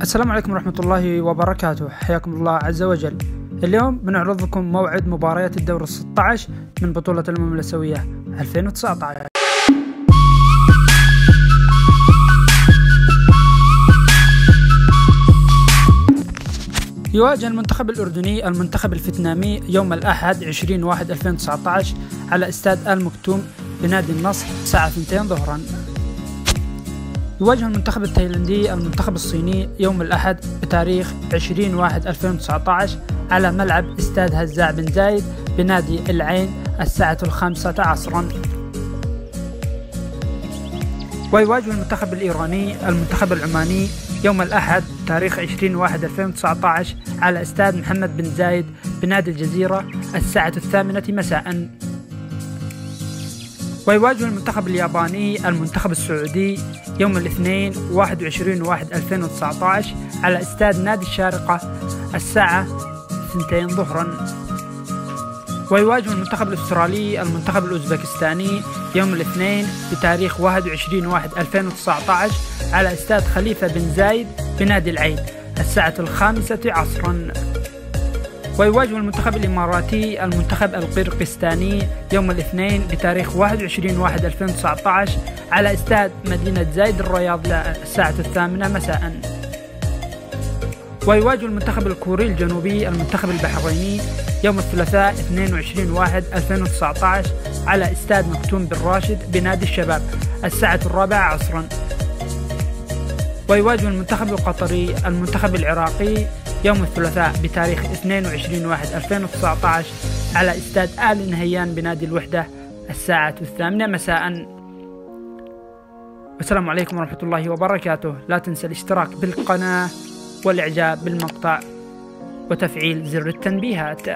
السلام عليكم ورحمة الله وبركاته، حياكم الله عز وجل. اليوم بنعرض لكم موعد مباريات الدور 16 من بطولة الأمم الآسيوية 2019. يواجه المنتخب الأردني المنتخب الفيتنامي يوم الأحد 20/1/2019 على استاد آل مكتوم بنادي النصر الساعة 2 ظهرا. يواجه المنتخب التايلاندي المنتخب الصيني يوم الأحد بتاريخ 20/1/2019 على ملعب استاد هزاع بن زايد بنادي العين الساعة 5 عصرا. ويواجه المنتخب الإيراني المنتخب العماني يوم الأحد تاريخ 20/1/2019 على استاد محمد بن زايد بنادي الجزيرة الساعة 8 مساء. ويواجه المنتخب الياباني المنتخب السعودي يوم الاثنين 21/1/2019 على استاد نادي الشارقة الساعة 2 ظهرا. ويواجه المنتخب الأسترالي المنتخب الأوزبكستاني يوم الاثنين بتاريخ 21/1/2019 على استاد خليفة بن زايد بنادي العين الساعة 5 عصرا. ويواجه المنتخب الإماراتي المنتخب القرقستاني يوم الاثنين بتاريخ 21/1/2019 على استاد مدينة زايد الرياض الساعة 8 مساء. ويواجه المنتخب الكوري الجنوبي المنتخب البحريني يوم الثلاثاء 22/1/2019 على استاد مكتوم بن راشد بنادي الشباب الساعة 4 عصرا. ويواجه المنتخب القطري المنتخب العراقي يوم الثلاثاء بتاريخ 22/1/2019 على استاد آل نهيان بنادي الوحدة الساعة 8 مساء. والسلام عليكم ورحمة الله وبركاته. لا تنسى الاشتراك بالقناة والإعجاب بالمقطع وتفعيل زر التنبيهات.